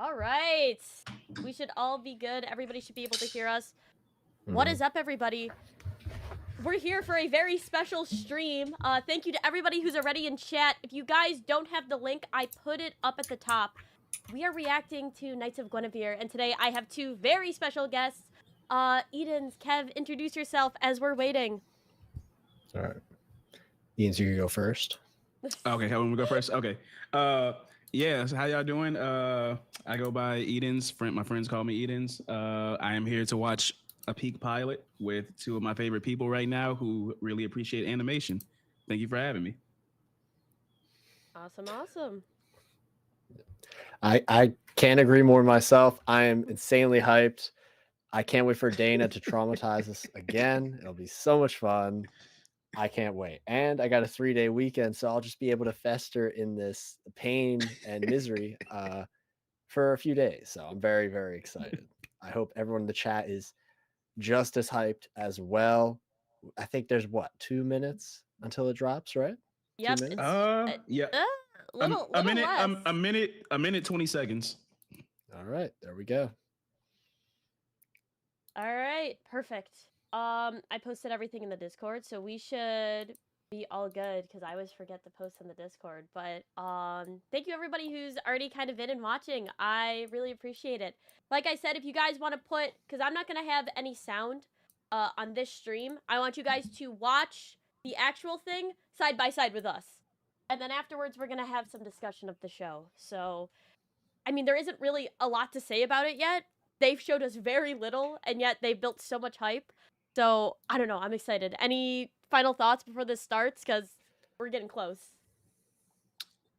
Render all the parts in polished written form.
All right. We should all be good. Everybody should be able to hear us. What is up, everybody? We're here for a very special stream. Thank you to everybody who's already in chat. If you guys don't have the link, I put it up at the top. We are reacting to Knights of Guinevere, and today I have two very special guests. Edenz, Kev, introduce yourself as we're waiting. All right. Edenz, you can go first. Okay, how we go first? Okay. Yeah, so how y'all doing? I go by Edenz. My friends call me Edenz. I am here to watch a peak pilot with two of my favorite people right now who really appreciate animation. Thank you for having me. Awesome. I can't agree more myself. I am insanely hyped. I can't wait for Dana to traumatize us again. It'll be so much fun. I can't wait. And I got a 3-day weekend, so I'll just be able to fester in this pain and misery for a few days. So I'm very, very excited. I hope everyone in the chat is just as hyped as well. I think there's 2 minutes until it drops, right? Yep. 2 minutes? Yeah. A minute, 20 seconds. All right, there we go. All right, perfect. I posted everything in the Discord, so we should be all good because I always forget to post in the Discord. But thank you everybody who's already kind of in and watching. I really appreciate it. Like I said, if you guys want to put, because I'm not gonna have any sound on this stream, I want you guys to watch the actual thing side by side with us, and then afterwards we're gonna have some discussion of the show. So, I mean, there isn't really a lot to say about it yet. They've showed us very little, and yet they've built so much hype. So, I don't know. I'm excited. Any final thoughts before this starts? Because we're getting close.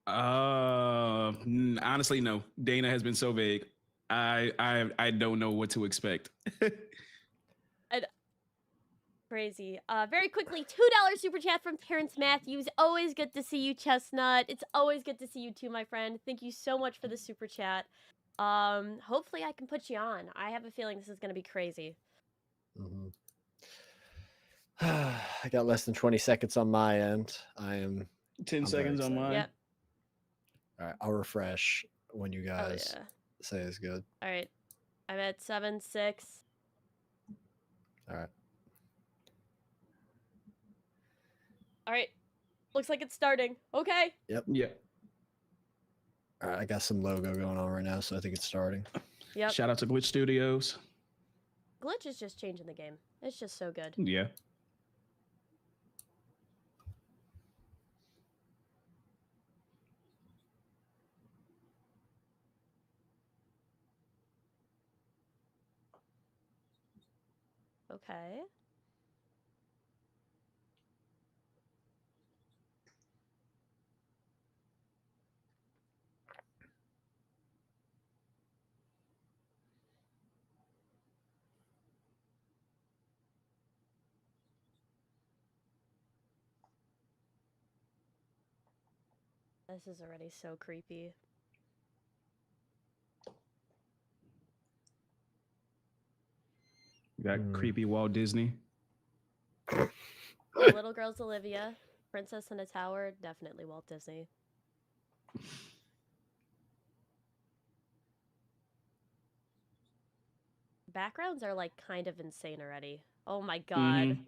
Honestly, no. Dana has been so vague. I don't know what to expect. And crazy. Very quickly, $2 super chat from Terrence Matthews. Always good to see you, Chestnut. It's always good to see you too, my friend. Thank you so much for the super chat. Hopefully I can put you on. I have a feeling this is going to be crazy. I got less than 20 seconds on my end. I'm 10 seconds on mine. Yep. All right, I'll refresh when you guys say it's good. All right. I'm at 7, 6. All right. All right. Looks like it's starting. Okay. Yep. Yeah. All right, I got some logo going on right now, so I think it's starting. Yep. Shout out to Glitch Studios. Glitch is just changing the game. It's just so good. Yeah. Okay. This is already so creepy. We got creepy Walt Disney. The little girl's Olivia. Princess in a Tower, definitely Walt Disney. Backgrounds are like kind of insane already. Oh my god.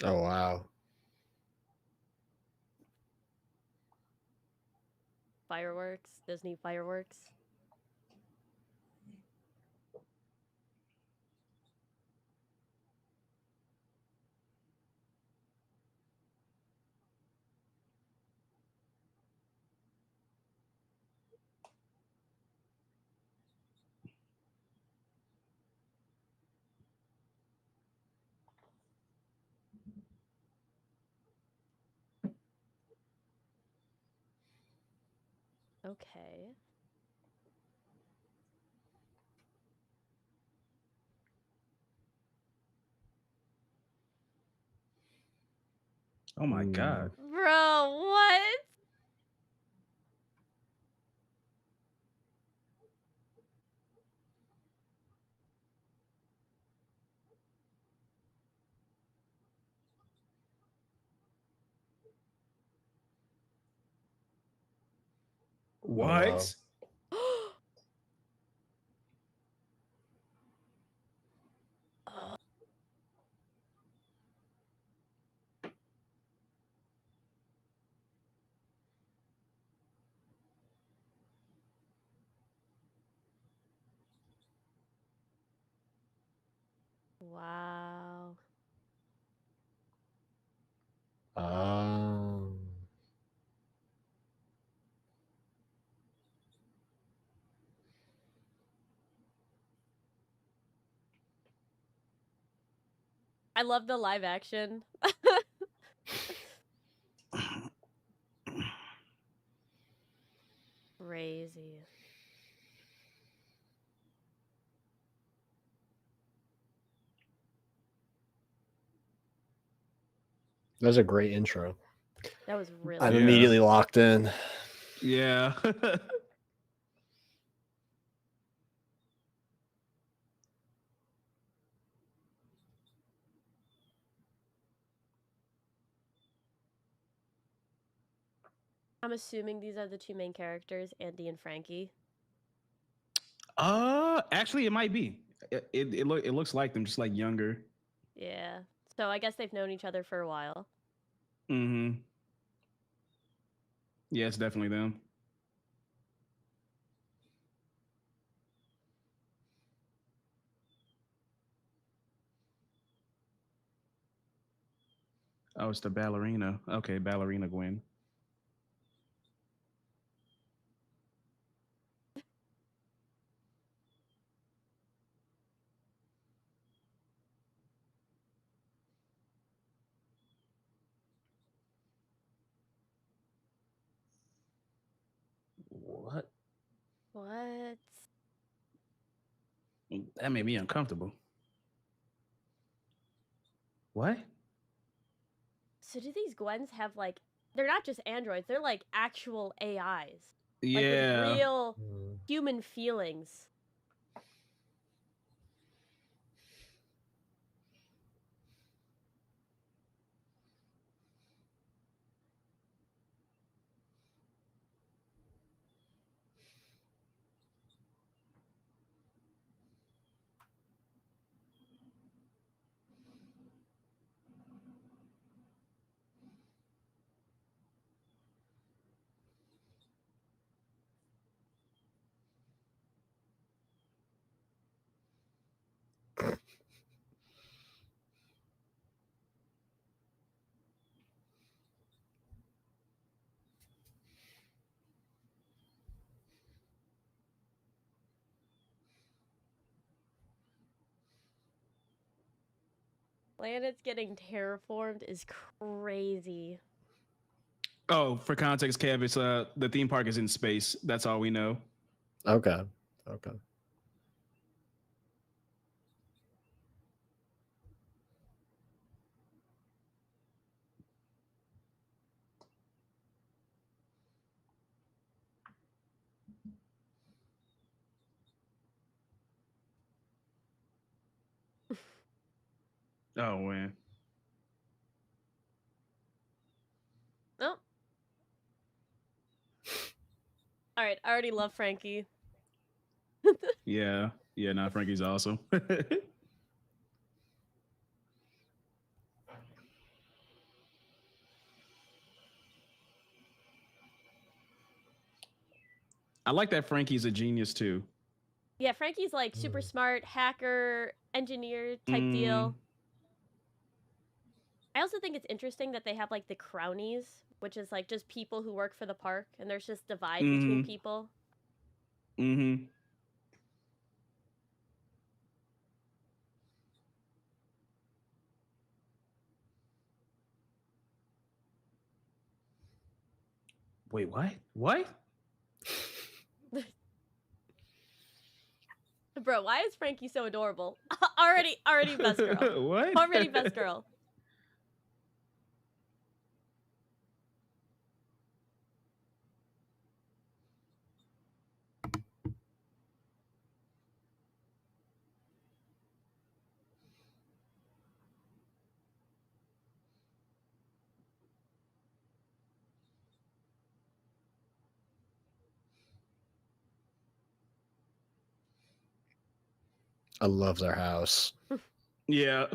Oh, wow. Fireworks, Disney fireworks. Okay. Oh my god. Bro, what? What? Wow. I love the live action. Crazy. That was a great intro. That was really I'm good. immediately locked in. Yeah. I'm assuming these are the two main characters, Andi and Frankie. Actually, it might be. It looks like them, just like younger. Yeah. So I guess they've known each other for a while. Mm-hmm. Yeah, it's definitely them. Oh, it's the ballerina. Okay, ballerina Gwen. What? What? That made me uncomfortable. What? So do these Gwens have like they're not just androids, they're like actual AIs. Like with Yeah. real human feelings. Planets getting terraformed is crazy. Oh, for context, Kev, it's the theme park is in space. That's all we know. Okay. Okay. Oh man. Oh. Alright, I already love Frankie. Yeah. Yeah, nah, Frankie's awesome. I like that Frankie's a genius too. Yeah, Frankie's like super smart, hacker, engineer type deal. I also think it's interesting that they have like the crownies, which is like just people who work for the park, and there's just divide between people. Mm-hmm. Wait, what? What? Bro, why is Frankie so adorable? already best girl. What? Already best girl. I love their house. Yeah.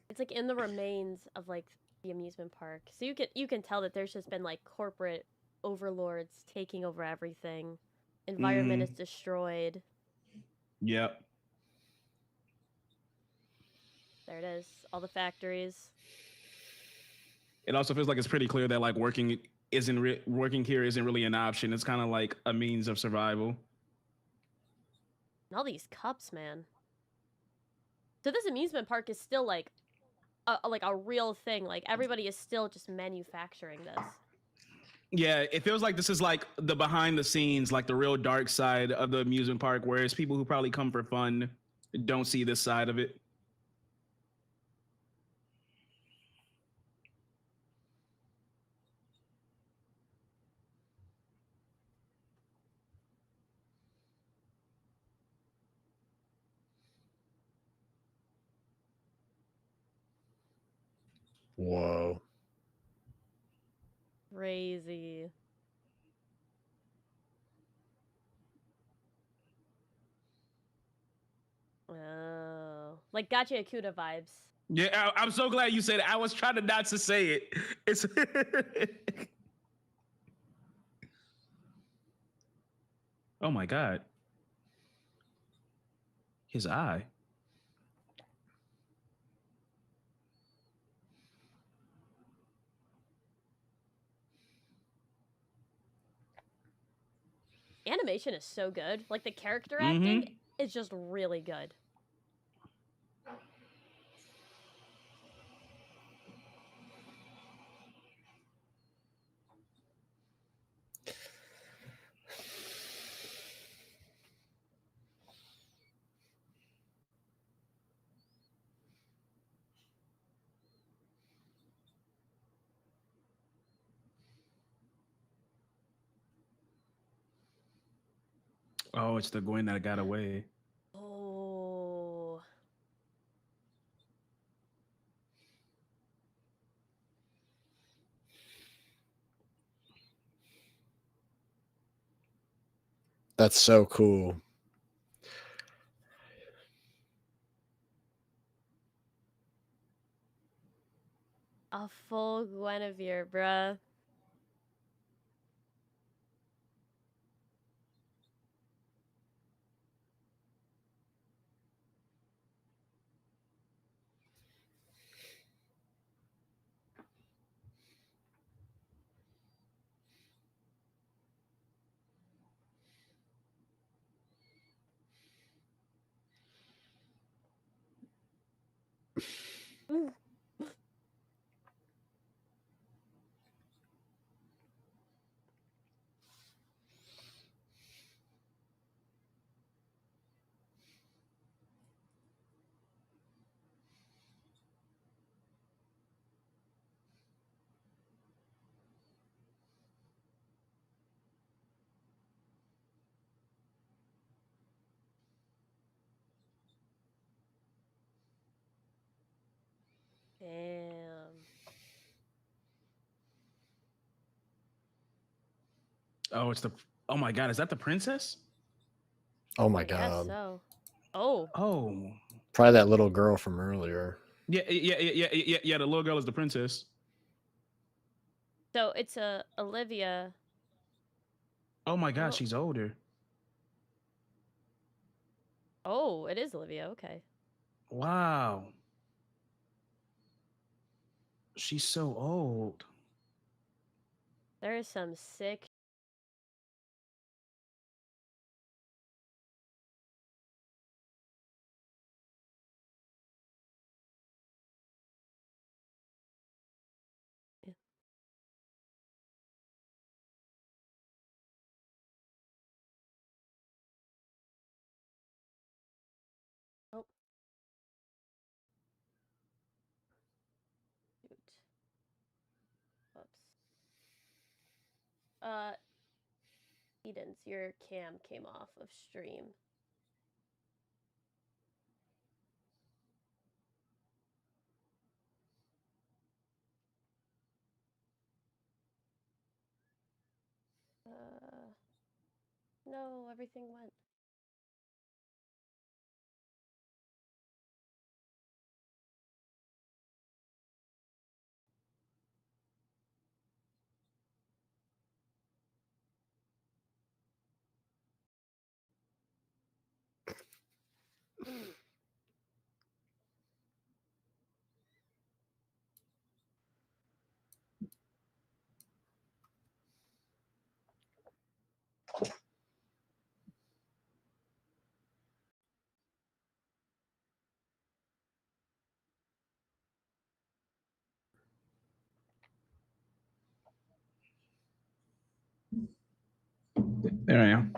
It's like in the remains of like the amusement park, so you can tell that there's just been like corporate overlords taking over everything. Environment is destroyed. Yep. There it is. All the factories. It also feels like it's pretty clear that like working here isn't really an option. It's kind of like a means of survival. And all these cups, man. So this amusement park is still like a real thing. Like everybody is still just manufacturing this. Yeah, it feels like this is like the behind the scenes, like the real dark side of the amusement park, whereas people who probably come for fun don't see this side of it. Whoa. Crazy. Oh, like Gacha Akuda vibes. Yeah, I'm so glad you said it. I was trying to not to say it. It's oh my god, his eye. Animation is so good. Like the character acting is just really good. Oh, it's the Gwen that got away. Oh. That's so cool. A full Guinevere, bruh. Damn. Oh, it's the. Oh my god, is that the princess? Oh my I guess god. so. Oh. Oh. Probably that little girl from earlier. Yeah. The little girl is the princess. So it's a Olivia. Oh my god, Oh. she's older. Oh, it is Olivia. Okay. Wow. She's so old. There is some sick. Oh. Shoot. Oops. Edenz, your cam came off of stream. No, everything went. There I am.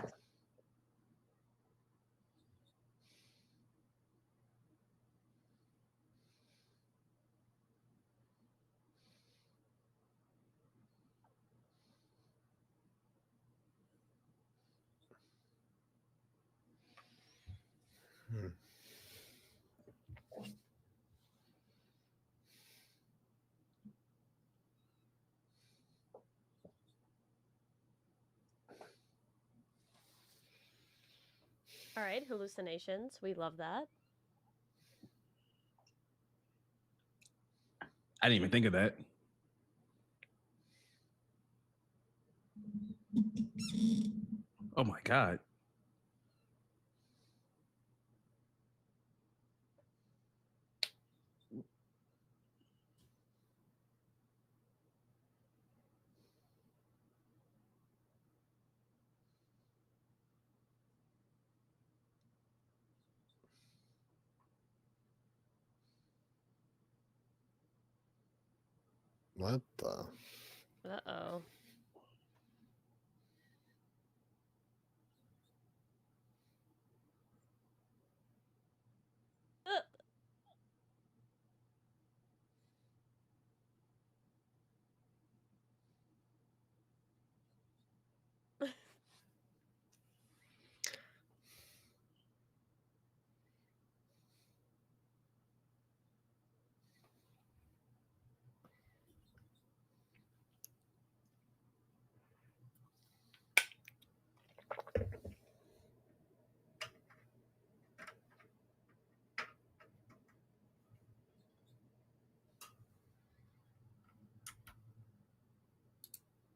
All right, hallucinations. We love that. I didn't even think of that. Oh my God. What the? Uh-oh.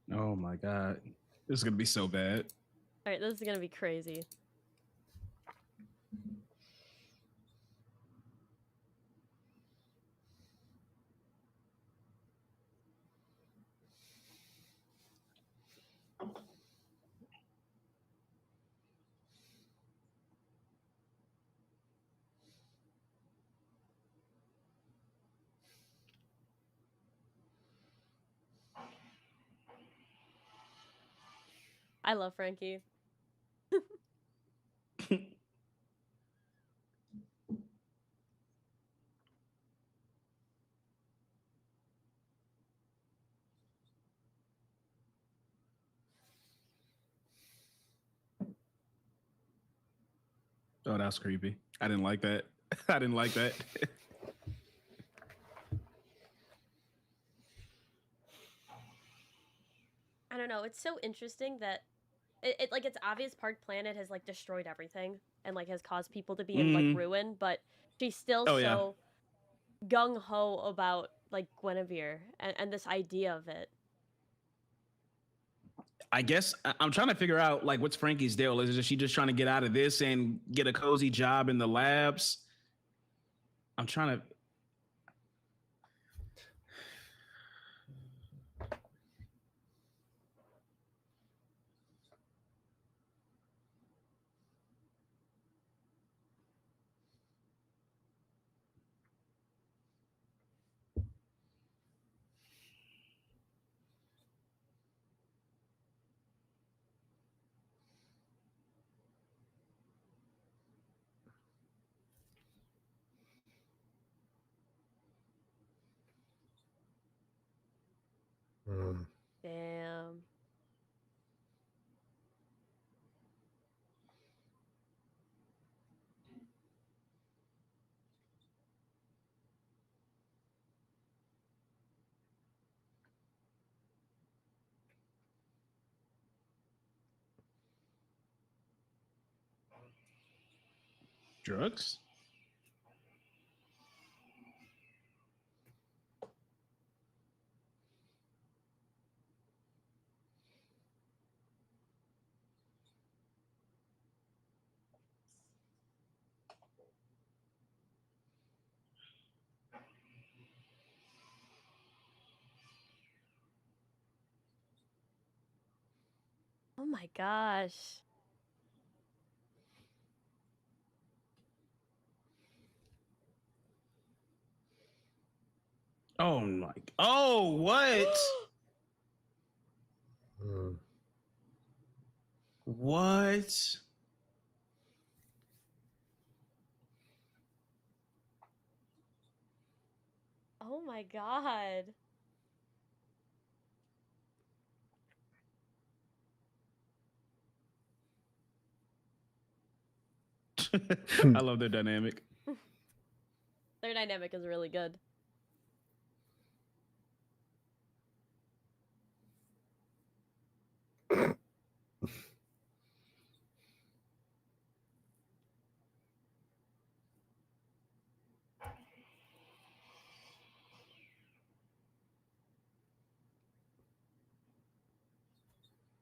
Oh my God. This is gonna be so bad. All right, this is gonna be crazy. I love Frankie. Oh, that's creepy. I didn't like that. I didn't like that. I don't know. It's so interesting that it like it's obvious Park Planet has like destroyed everything and like has caused people to be in like ruin, but she's still so gung ho about like Guinevere and this idea of it. I guess I'm trying to figure out like what's Frankie's deal. Is she just trying to get out of this and get a cozy job in the labs? I'm trying to. Damn. Drugs? Oh my gosh. Oh my. Oh, what? What? Oh my god. I love their dynamic. Their dynamic is really good.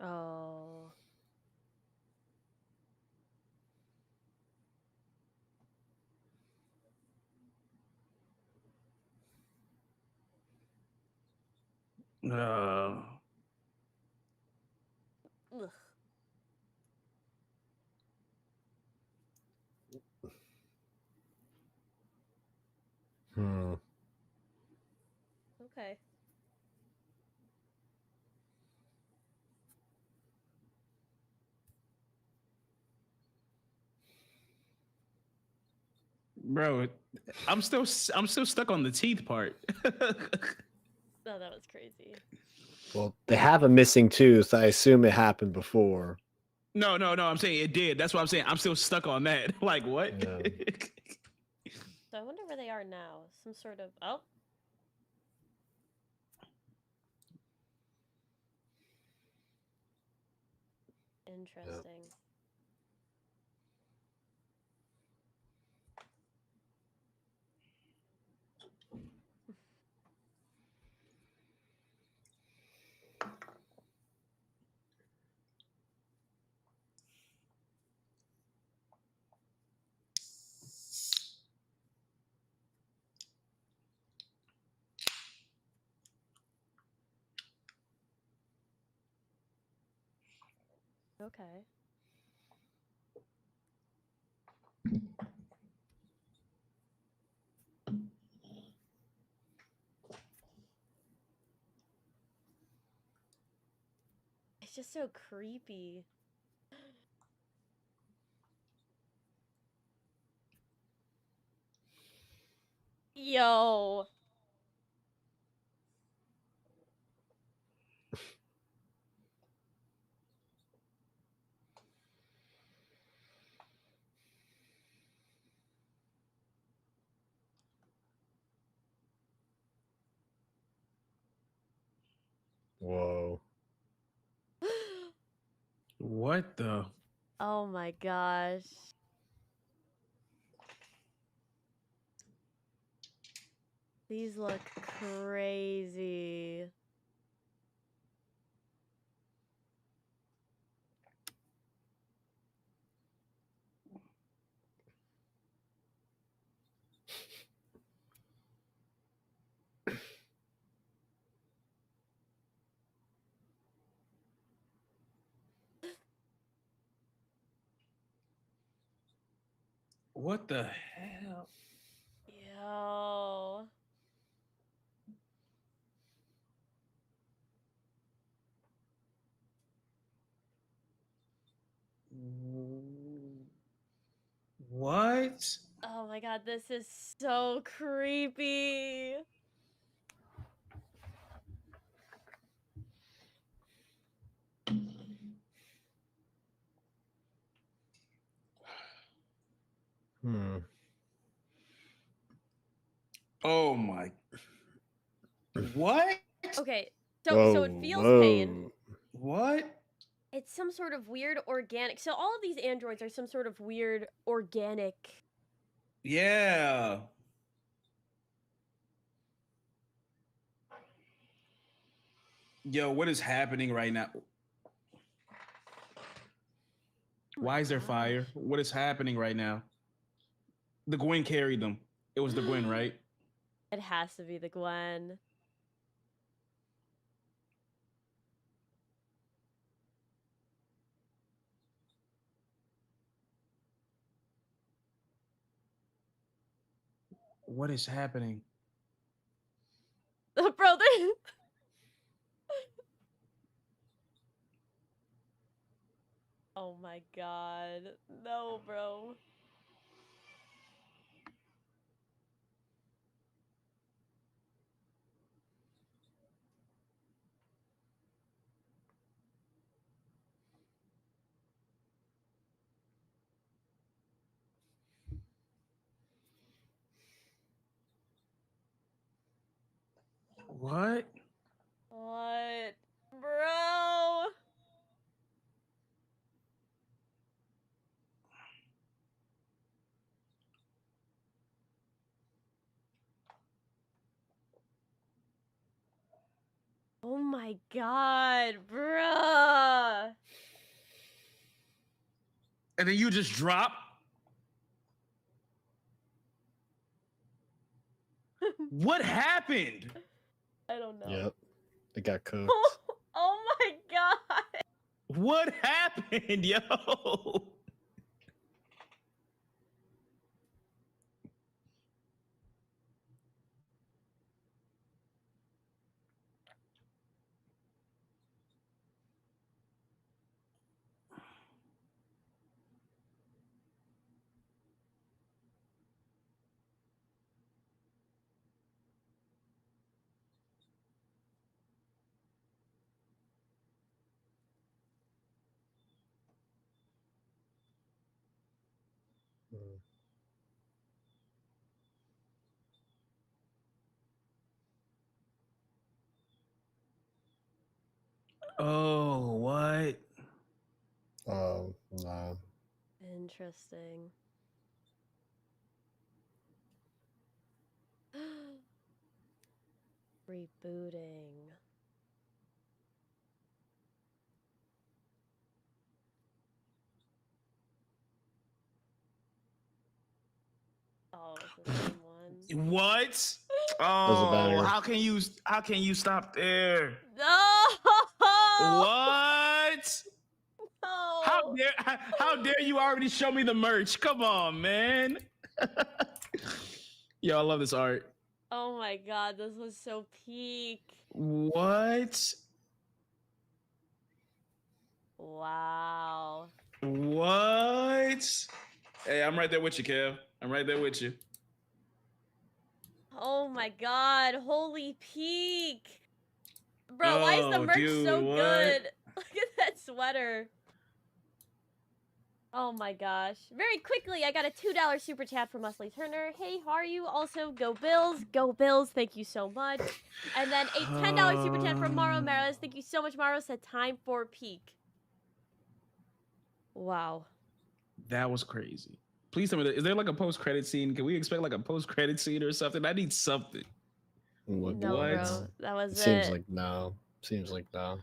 Oh. Uh, Ugh. Okay. bro, I'm still stuck on the teeth part. Oh, that was crazy. Well, they have a missing tooth. I assume it happened before. No. I'm saying it did. That's what I'm saying. I'm still stuck on that. Like what? Yeah. So I wonder where they are now. Some sort of oh. Interesting. Okay. It's just so creepy. Yo. Whoa. What the? Oh my gosh. These look crazy. What the hell? Yo. What? Oh my god, this is so creepy. Hmm. Oh my. What? Okay, so it feels pain. What? It's some sort of weird organic. So all of these androids are some sort of weird organic. Yeah. Yo, what is happening right now? Why is there fire? What is happening right now? The Gwen carried them. It was the Gwen, right? It has to be the Gwen. What is happening? Bro, they... Oh my god. No, bro. What? What? Bro. Oh my god, bruh. And then you just drop? What happened? I don't know. Yep. It got cooked. Oh my god. What happened, yo? Mm. Oh, what? Oh, no. Interesting. Rebooting. Oh, it's the same one. What? was a Oh, banger. how can you stop there? No! What? No! How dare you already show me the merch? Come on, man. Yo, I love this art. Oh my god, this was so peak. What? Wow. What? Hey, I'm right there with you, Kev. I'm right there with you. Oh my god, holy peak. Bro, why is the merch dude, so what? good? Look at that sweater. Oh my gosh. Very quickly, I got a $2 super chat from Leslie Turner. Hey, how are you? Also, go Bills. Go Bills. Thank you so much. And then a $10 super chat from Maro Maros. Thank you so much, Maro. Said time for peak. Wow. That was crazy. Please tell me, is there like a post-credit scene? Can we expect like a post-credit scene or something? I need something. What? No, What? bro. That was It it. seems like no. Seems like no.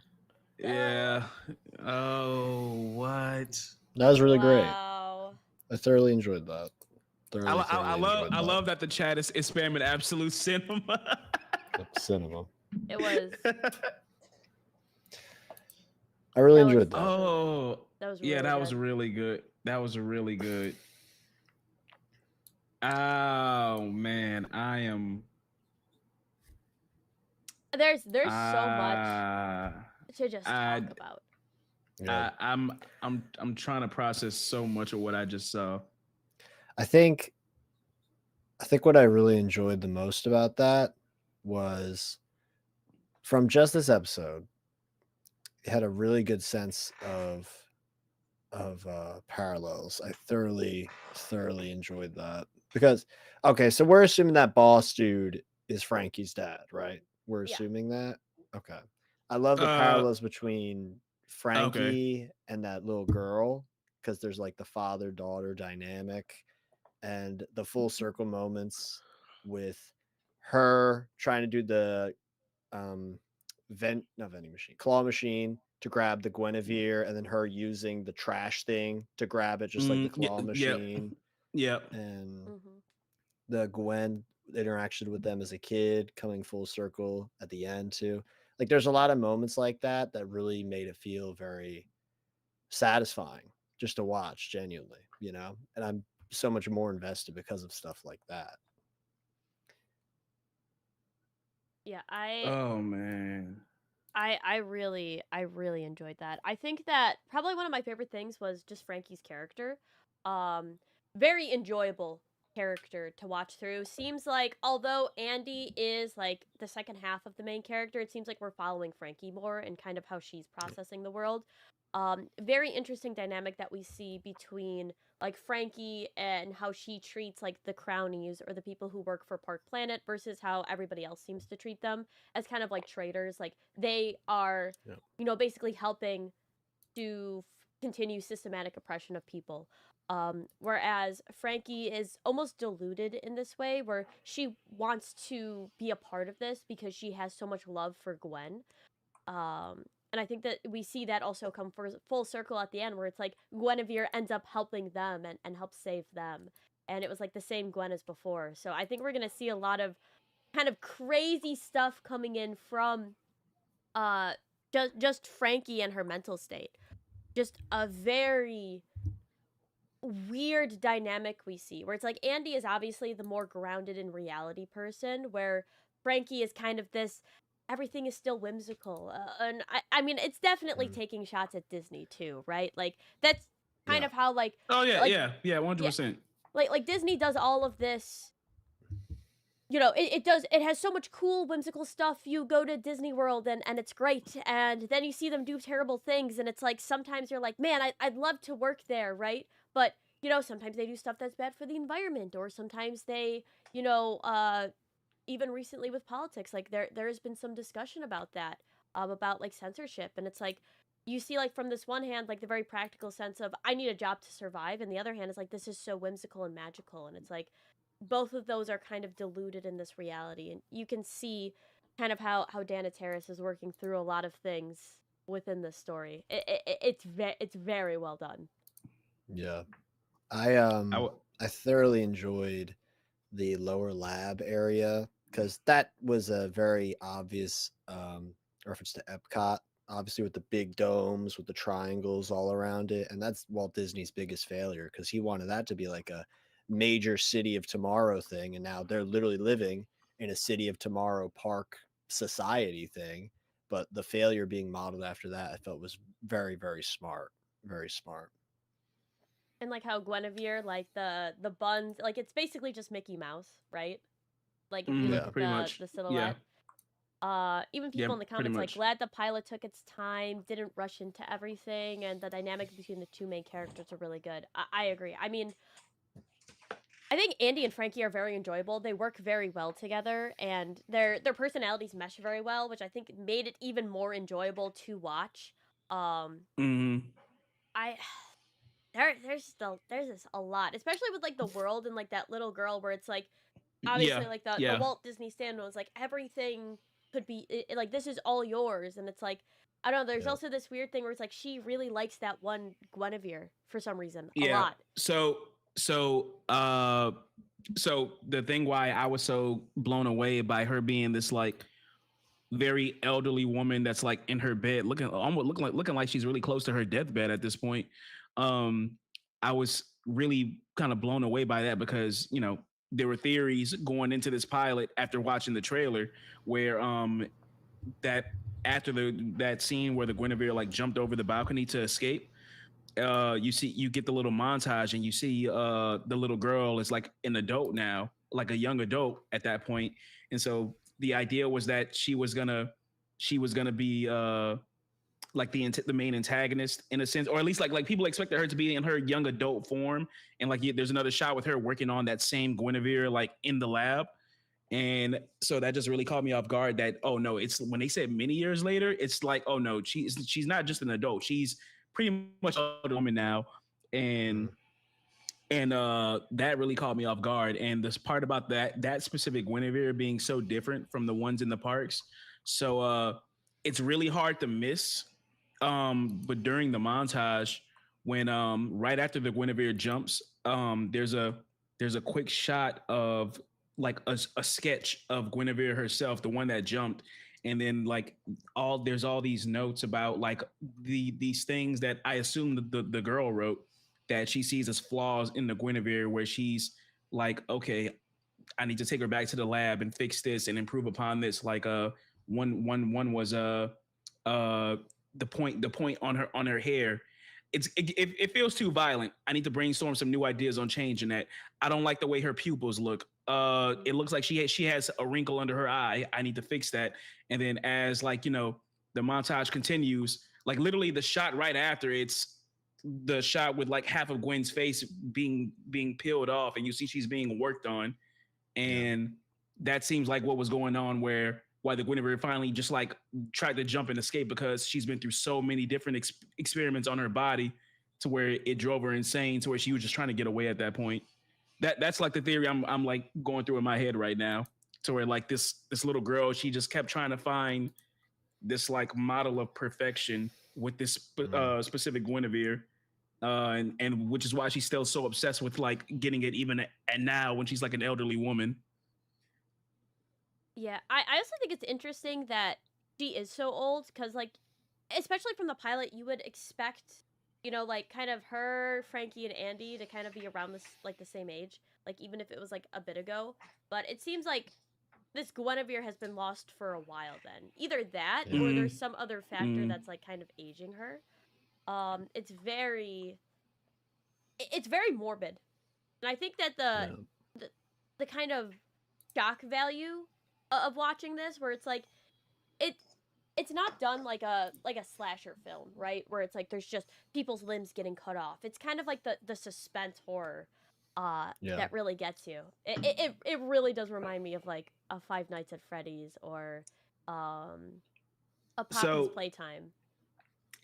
Yeah. Oh, what? That was really great. Wow. I thoroughly enjoyed that. Thoroughly I love that the chat is spamming absolute cinema. Cinema. It was. I really That was enjoyed that. Oh, That was yeah, really that good. was really good. That was really good. Oh man, I am. There's so much to just talk about. Yeah. I'm trying to process so much of what I just saw. I think what I really enjoyed the most about that was from just this episode, it had a really good sense of parallels. I thoroughly enjoyed that because okay, so we're assuming that boss dude is Frankie's dad, right? We're Yeah. assuming that. Okay. I love the parallels between Frankie and that little girl because there's like the father-daughter dynamic and the full circle moments with her trying to do the vending machine, claw machine to grab the Guinevere, and then her using the trash thing to grab it, just like the claw machine. Yep. And the Gwen interaction with them as a kid coming full circle at the end too. Like there's a lot of moments like that that really made it feel very satisfying just to watch genuinely, you know? And I'm so much more invested because of stuff like that. Yeah, Oh man. I really enjoyed that. I think that probably one of my favorite things was just Frankie's character. Um Very enjoyable character to watch through. Seems like although Andi is like the second half of the main character, it seems like we're following Frankie more and kind of how she's processing the world. Very interesting dynamic that we see between like Frankie and how she treats like the crownies or the people who work for Park Planet versus how everybody else seems to treat them as kind of like traitors. Like they are, Yeah. basically helping to continue systematic oppression of people. Whereas Frankie is almost deluded in this way, where she wants to be a part of this because she has so much love for Gwen. And I think that we see that also come for full circle at the end, where it's like Guinevere ends up helping them and helps save them. And it was like the same Gwen as before. So I think we're going to see a lot of kind of crazy stuff coming in from uh just Frankie and her mental state. Just a very weird dynamic we see where it's like Andi is obviously the more grounded in reality person, where Frankie is kind of this everything is still whimsical. And I mean it's definitely Mhm. taking shots at Disney too, right? Like that's kind Yeah. of how like Oh yeah, like yeah, yeah, 100%. like Disney does all of this. It has so much cool whimsical stuff. You go to Disney World and it's great, and then you see them do terrible things, and it's like sometimes you're like, man, I'd love to work there, right? But sometimes they do stuff that's bad for the environment, or sometimes they you know even recently with politics, like there's been some discussion about that, about like censorship, and it's like you see like from this one hand like the very practical sense of I need a job to survive, and the other hand is like this is so whimsical and magical, and it's like both of those are kind of diluted in this reality, and you can see kind of how Dana Terrace is working through a lot of things within this story. It's very well done. Yeah. I I um w- I thoroughly enjoyed the lower lab area because that was a very obvious reference to Epcot, obviously with the big domes with the triangles all around it, and that's Walt Disney's biggest failure because he wanted that to be like a major city of tomorrow thing, and now they're literally living in a city of tomorrow park society thing. But the failure being modeled after that, I felt was very, very smart, very smart. And like how Guinevere, like the buns, like it's basically just Mickey Mouse, right? Like if you look Yeah, at pretty the much. the Yeah, silhouette. Even yeah, people in the pretty comments like much. glad the pilot took its time, didn't rush into everything, and the dynamic between the two main characters are really good. I agree. I mean, I think Andi and Frankie are very enjoyable. They work very well together, and their personalities mesh very well, which I think made it even more enjoyable to watch. Um, Hmm. I there's just a lot, especially with like the world and like that little girl, where it's like Yeah, obviously like the yeah. Walt Disney stand was like everything could be like this is all yours, and it's like I don't know. There's yeah, also this weird thing where it's like she really likes that one Guinevere for some reason a Yeah. lot. So so the thing why I was so blown away by her being this like very elderly woman that's like in her bed looking like she's really close to her deathbed at this point. Um I was really kind of blown away by that because, there were theories going into this pilot after watching the trailer where that after that scene where the Guinevere like jumped over the balcony to escape, you get the little montage and you see the little girl is like an adult now, like a young adult at that point. And so the idea was that she was gonna be like the main antagonist in a sense, or at least like people expected her to be in her young adult form. And like there's another shot with her working on that same Guinevere like in the lab. And so that just really caught me off guard that, oh no, it's when they said many years later, it's like, oh no, she's not just an adult. She's pretty much a woman now. And mhm, that really caught me off guard. And this part about that specific Guinevere being so different from the ones in the parks. So it's really hard to miss. But during the montage, when right after the Guinevere jumps, there's a quick shot of like a sketch of Guinevere herself, the one that jumped. And then like there's all these notes about like these things that I assume the girl wrote that she sees as flaws in the Guinevere, where she's like, okay, I need to take her back to the lab and fix this and improve upon this. Like one was the point on her hair. It feels too violent. I need to brainstorm some new ideas on changing that. I don't like the way her pupils look. It looks like she has a wrinkle under her eye. I need to fix that. And then as like the montage continues, like literally the shot right after, it's the shot with like half of Gwen's face being peeled off, and you see she's being worked on, and that seems like what was going on why the Guinevere finally just like tried to jump and escape, because she's been through so many different experiments on her body to where it drove her insane, to where she was just trying to get away at that point. That's like the theory I'm like going through in my head right now, to where like this little girl, she just kept trying to find this like model of perfection with this specific Guinevere. And which is why she's still so obsessed with like getting it even and now when she's like an elderly woman. Yeah, I also think it's interesting that she is so old, because, like, especially from the pilot, you would expect, like, kind of her, Frankie, and Andi to kind of be around this, like, the same age, like, even if it was, like, a bit ago. But it seems like this Guinevere has been lost for a while then. Either that, or there's some other factor that's, like, kind of aging her. It's very morbid. And I think that the kind of shock value of watching this, where it's like it's not done like a slasher film, right, where it's like there's just people's limbs getting cut off. It's kind of like the suspense horror that really gets you. It really does remind me of like a Five Nights at Freddy's or a Poppy's Playtime.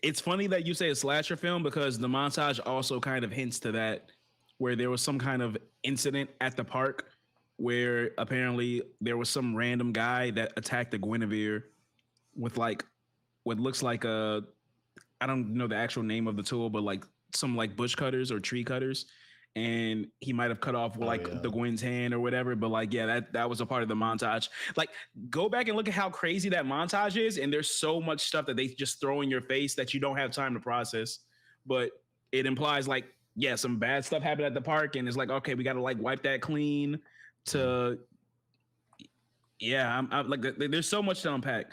It's funny that you say a slasher film, because the montage also kind of hints to that, where there was some kind of incident at the park where apparently there was some random guy that attacked the Guinevere with like what looks like I don't know the actual name of the tool, but like some like bush cutters or tree cutters, and he might have cut off like the Gwen's hand or whatever. But like, yeah, that was a part of the montage. Like, go back and look at how crazy that montage is, and there's so much stuff that they just throw in your face that you don't have time to process. But it implies like, yeah, some bad stuff happened at the park, and it's like, okay, we got to like wipe that clean. I'm like, there's so much to unpack.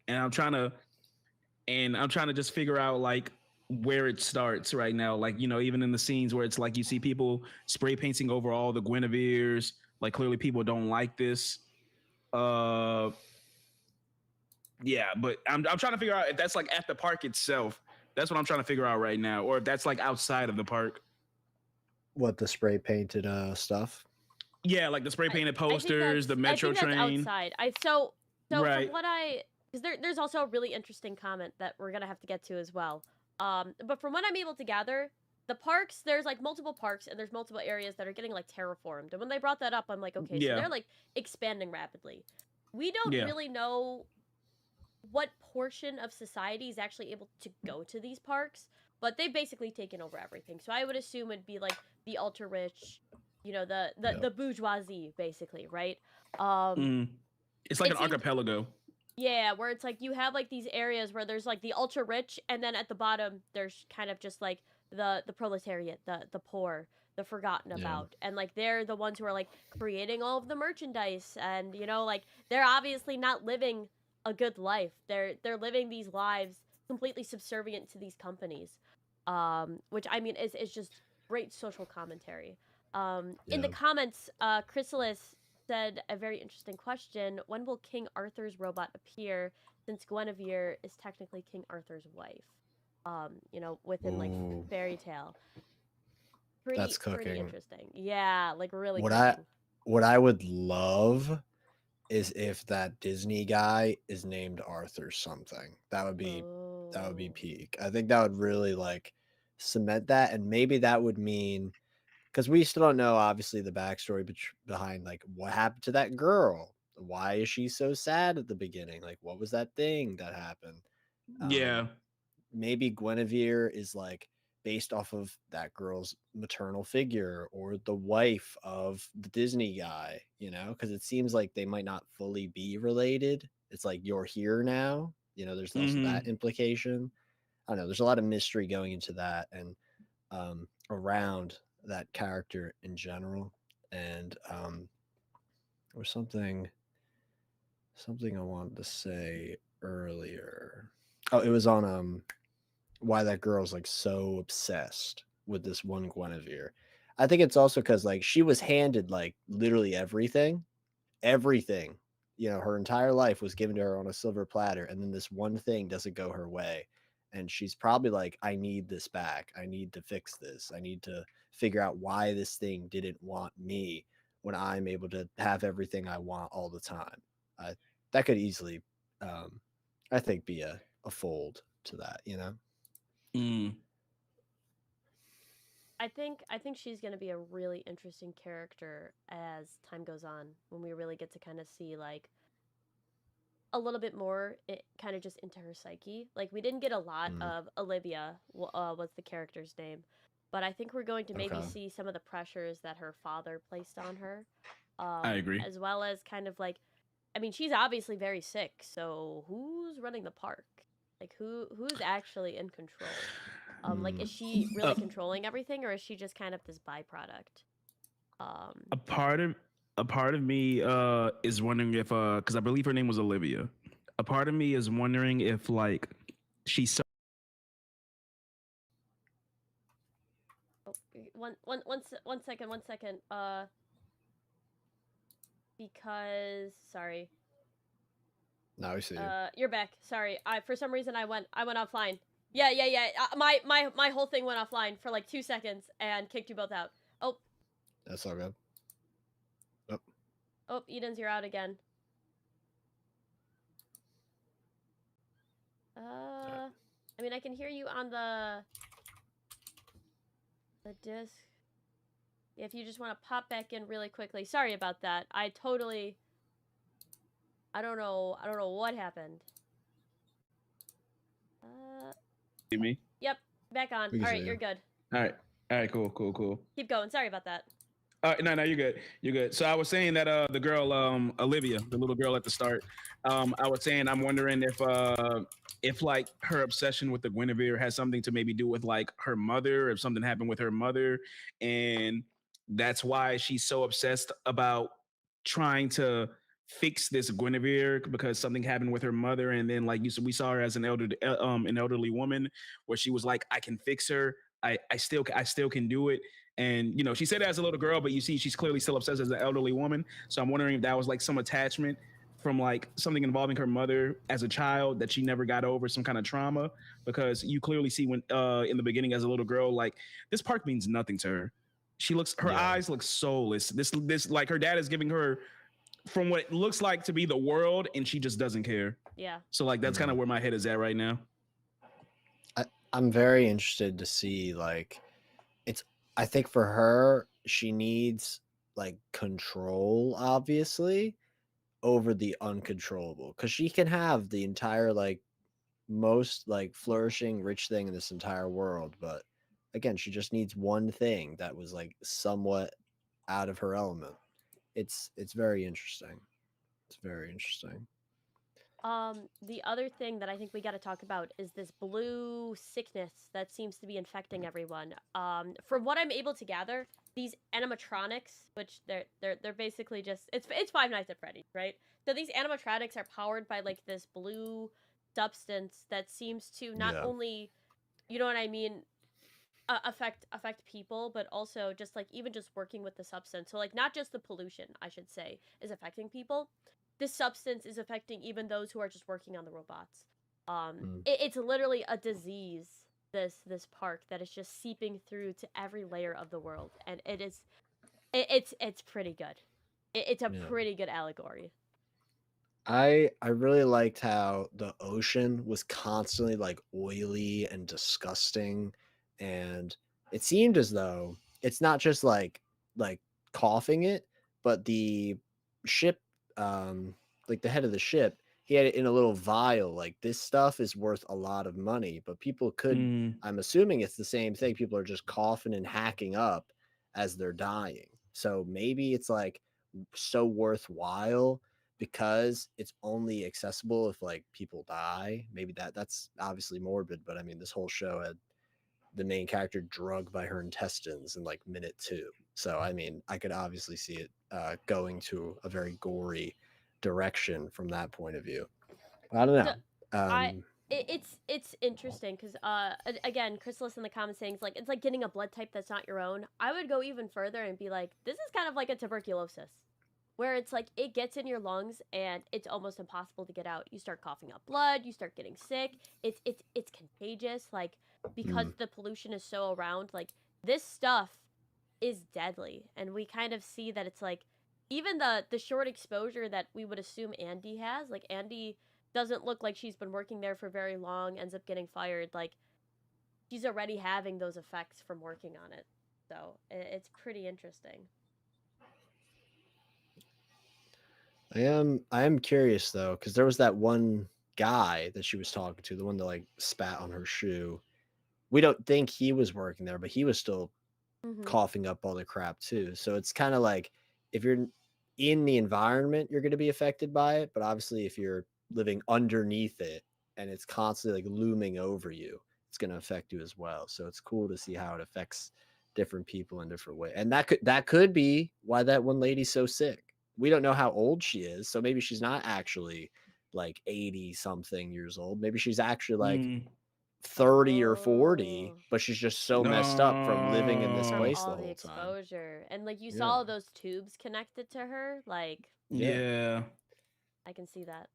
And I'm trying to just figure out like where it starts right now. Like, even in the scenes where it's like you see people spray painting over all the Guineveres, like clearly people don't like this. But I'm trying to figure out if that's like at the park itself. That's what I'm trying to figure out right now, or if that's like outside of the park. What, the spray painted stuff? Yeah, like the spray painted posters, the metro train. Outside. Right. From what because there's also a really interesting comment that we're gonna have to get to as well. But from what I'm able to gather, the parks, there's like multiple parks and there's multiple areas that are getting like terraformed. And when they brought that up, I'm like, okay, so they're like expanding rapidly. We don't really know what portion of society is actually able to go to these parks, but they've basically taken over everything. So I would assume it'd be like the ultra rich, the bourgeoisie, basically, right? It's like an archipelago. Yeah, where it's like you have like these areas where there's like the ultra rich, and then at the bottom there's kind of just like the proletariat, the poor, the forgotten about, and like they're the ones who are like creating all of the merchandise, and like they're obviously not living a good life. They're living these lives completely subservient to these companies, which I mean is just great social commentary. In the comments, Chrysalis said a very interesting question: when will King Arthur's robot appear, since Guinevere is technically King Arthur's wife? Within like fairy tale. That's cooking. Pretty interesting. Yeah, like really what I would love is if that Disney guy is named Arthur something. That would be peak. I think that would really like cement that, and maybe that would mean, because we still don't know obviously the backstory behind like what happened to that girl. Why is she so sad at the beginning? Like, what was that thing that happened? Maybe Guinevere is like based off of that girl's maternal figure, or the wife of the Disney guy, because it seems like they might not fully be related. It's like, you're here now, there's also that implication. I don't know, there's a lot of mystery going into that, and around that character in general. And or something I wanted to say earlier. Oh, it was on why that girl's like so obsessed with this one Guinevere. I think it's also because like she was handed like literally everything, everything. You know, her entire life was given to her on a silver platter, and then this one thing doesn't go her way. And she's probably like, I need this back. I need to fix this. I need to figure out why this thing didn't want me when I'm able to have everything I want all the time. That could easily, I think, be a fold to that, you know? Mm. I think she's gonna be a really interesting character as time goes on when we really get to kind of see like a little bit more kind of just into her psyche. Like we didn't get a lot of Olivia was the character's name, but I think we're going to maybe Okay. see some of the pressures that her father placed on her. I agree. As well as kind of like, I mean, she's obviously very sick, so who's running the park? Like who's actually in control? Like is she really controlling everything, or is she just kind of this byproduct? A part of me is wondering if because I believe her name was Olivia. A part of me is wondering if like she's so Oh, one second. Because sorry. Now we see you. You're back. Sorry. For some reason I went offline. Yeah. My whole thing went offline for like 2 seconds and kicked you both out. Oh. That's all good. Oh. Oh, Edenz, you're out again. I mean, I can hear you on the disc. If you just want to pop back in really quickly. Sorry about that. I don't know what happened. me. Yep, back on. All right, you're good. All right, cool. Keep going. Sorry about that. No, you're good. So I was saying that the girl Olivia, the little girl at the start, I was saying I'm wondering if like her obsession with the Guinevere has something to maybe do with like her mother, if something happened with her mother, and that's why she's so obsessed about trying to fix this Guinevere because something happened with her mother, and then like we saw her as an elderly woman where she was like, I can fix her. I still can do it. And, you know, she said it as a little girl, but you see, she's clearly still obsessed as an elderly woman. So I'm wondering if that was like some attachment from like something involving her mother as a child that she never got over, some kind of trauma. Because you clearly see when in the beginning as a little girl, like this park means nothing to her. Her eyes look soulless. This like her dad is giving her from what it looks like to be the world, and she just doesn't care. Yeah. So like that's kind of where my head is at right now. I'm very interested to see like I think for her, she needs like control, obviously, over the uncontrollable. Because she can have the entire like most like flourishing rich thing in this entire world, but again, she just needs one thing that was like somewhat out of her element. It's very interesting. It's very interesting. The other thing that I think we got to talk about is this blue sickness that seems to be infecting everyone. From what I'm able to gather, these animatronics, which they're basically just it's Five Nights at Freddy's, right? So these animatronics are powered by like this blue substance that seems to not only, you know what I mean, affect people, but also just like even just working with the substance. So like not just the pollution, I should say, is affecting people. This substance is affecting even those who are just working on the robots. It's literally a disease. This park that is just seeping through to every layer of the world, and it's pretty good. It's a pretty good allegory. I really liked how the ocean was constantly like oily and disgusting, and it seemed as though it's not just like coughing it, but the ship, like the head of the ship, he had it in a little vial. Like this stuff is worth a lot of money, but people could. I'm assuming it's the same thing. People are just coughing and hacking up as they're dying. So maybe it's like so worthwhile because it's only accessible if like people die. Maybe that's obviously morbid, but I mean this whole show had the main character drugged by her intestines in like minute 2. So I mean I could obviously see it going to a very gory direction from that point of view. I don't know. It's interesting because again, Chrysalis in the comments saying it's like getting a blood type that's not your own. I would go even further and be like, this is kind of like a tuberculosis, where it's like it gets in your lungs and it's almost impossible to get out. You start coughing up blood, you start getting sick. It's contagious, like because the pollution is so around. Like this stuff is deadly, and we kind of see that it's like even the short exposure that we would assume Andi has, like Andi doesn't look like she's been working there for very long, ends up getting fired. Like, she's already having those effects from working on it. So, it's pretty interesting. I am curious though, because there was that one guy that she was talking to, the one that like spat on her shoe. We don't think he was working there, but he was still coughing up all the crap too. So it's kind of like if you're in the environment, you're going to be affected by it. But obviously, if you're living underneath it and it's constantly like looming over you, it's going to affect you as well. So it's cool to see how it affects different people in different ways. And that could be why that one lady's so sick. We don't know how old she is, so maybe she's not actually like 80 something years old. Maybe she's actually like 30 or 40, but she's just so messed up from living in this from place all the whole exposure. time. And like you saw all those tubes connected to her, like yeah. I can see that.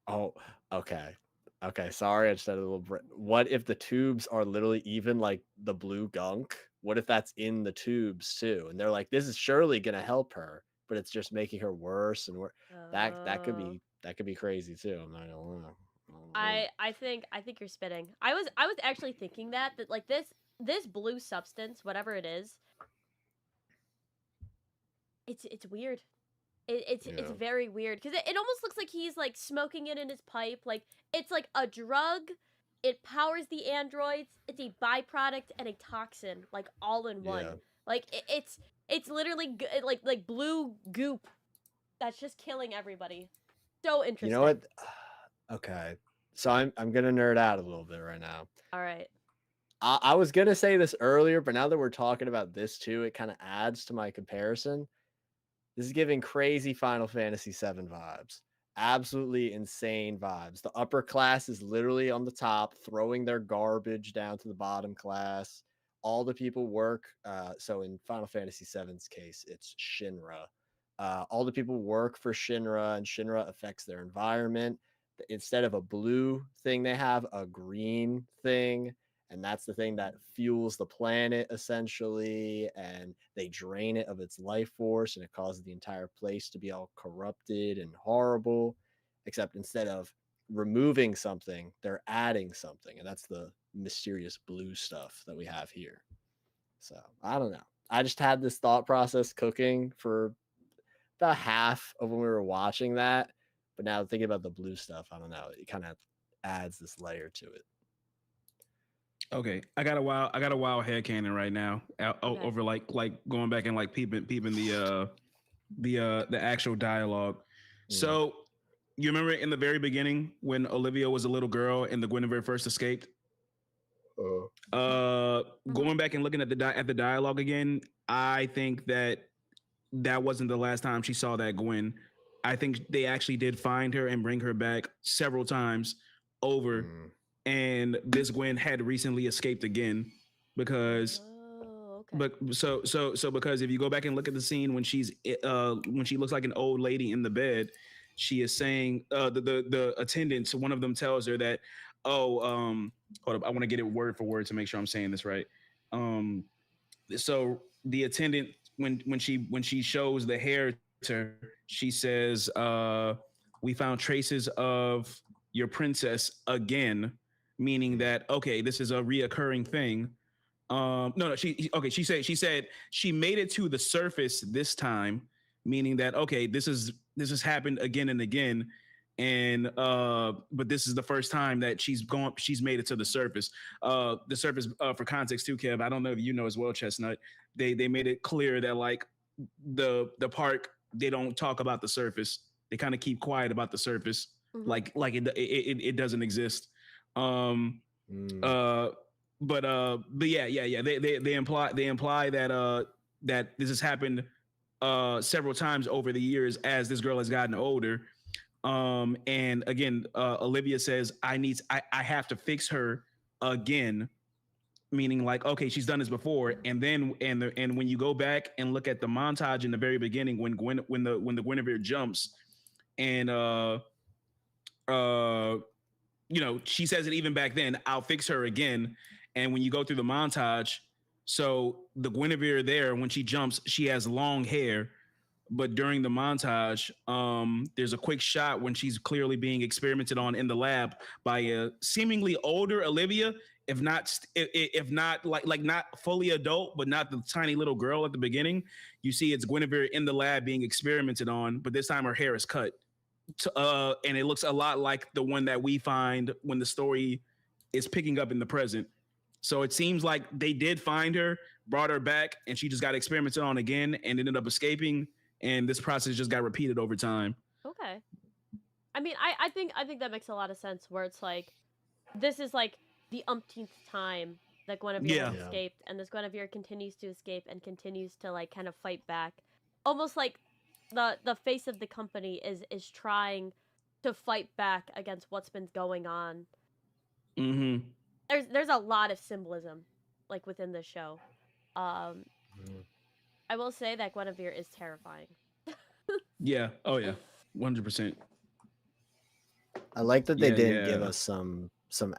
Oh, okay. Okay, sorry, I just had a little what if the tubes are literally even like the blue gunk? What if that's in the tubes too? And they're like, this is surely gonna help her, but it's just making her worse and worse. That could be crazy too. I'm not gonna lie. I think you're spitting. I was actually thinking that like this blue substance, whatever it is, it's weird. It's very weird because it almost looks like he's like smoking it in his pipe. Like it's like a drug. It powers the androids. It's a byproduct and a toxin, like all in one. Like it's literally like blue goop that's just killing everybody. So interesting. You know what? Okay, so I'm gonna nerd out a little bit right now. All right. I was gonna say this earlier, but now that we're talking about this too, it kind of adds to my comparison. This is giving crazy Final Fantasy VII vibes. Absolutely insane vibes. The upper class is literally on the top, throwing their garbage down to the bottom class. All the people work. So in Final Fantasy VII's case, it's Shinra. All the people work for Shinra, and Shinra affects their environment. Instead of a blue thing, they have a green thing. And that's the thing that fuels the planet essentially, and they drain it of its life force, and it causes the entire place to be all corrupted and horrible. Except instead of removing something, they're adding something, and that's the mysterious blue stuff that we have here. So I don't know. I just had this thought process cooking for about half of when we were watching that, but now thinking about the blue stuff, I don't know. It kind of adds this layer to it. Okay, I got a wild headcanon right now over like going back and like peeping the actual dialogue. So you remember in the very beginning when Olivia was a little girl and the Guinevere first escaped? Going back and looking at the dialogue again, I think that wasn't the last time she saw that Gwen. I think they actually did find her and bring her back several times over. And this Gwen had recently escaped again because because if you go back and look at the scene when she looks like an old lady in the bed, she is saying the attendants, one of them tells her that, hold up, I want to get it word for word to make sure I'm saying this right. So the attendant when she shows the hair to her, she says, we found traces of your princess again, meaning that, okay, this is a reoccurring thing. She said she made it to the surface this time, meaning that, okay, this has happened again and again. And but this is the first time that she's made it to the surface. The surface, for context too, Kev, I don't know if you know as well, Chestnut, they made it clear that like the park, they don't talk about the surface. They kind of keep quiet about the surface, like it doesn't exist. But yeah. They imply that that this has happened several times over the years as this girl has gotten older. And again, Olivia says, I have to fix her again, meaning like, okay, she's done this before. And then and when you go back and look at the montage in the very beginning, when the Guinevere jumps and she says it even back then, I'll fix her again. And when you go through the montage, so the Guinevere there, when she jumps, she has long hair. But during the montage, there's a quick shot when she's clearly being experimented on in the lab by a seemingly older Olivia, if not like not fully adult, but not the tiny little girl at the beginning. You see, it's Guinevere in the lab being experimented on, but this time her hair is cut, and it looks a lot like the one that we find when the story is picking up in the present. So it seems like they did find her, brought her back, and she just got experimented on again and ended up escaping. And this process just got repeated over time. Okay. I mean, I think that makes a lot of sense. Where it's like, this is like the umpteenth time that Guinevere has escaped, and this Guinevere continues to escape and continues to like kind of fight back, almost like the face of the company is trying to fight back against what's been going on. Mm-hmm. There's a lot of symbolism like within the show. I will say that Guinevere is terrifying. Yeah. Oh yeah. 100%. I like that they didn't give us some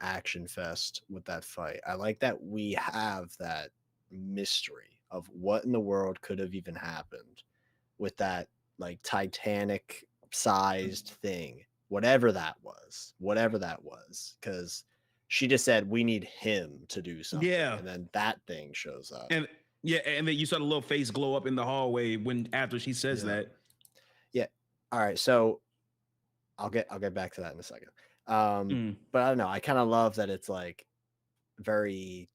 action fest with that fight. I like that we have that mystery of what in the world could have even happened with that like Titanic sized thing, whatever that was, because she just said we need him to do something, and then that thing shows up. And then you saw the little face glow up in the hallway after she says that. Yeah. All right. So I'll get back to that in a second. But I don't know. I kind of love that it's like very,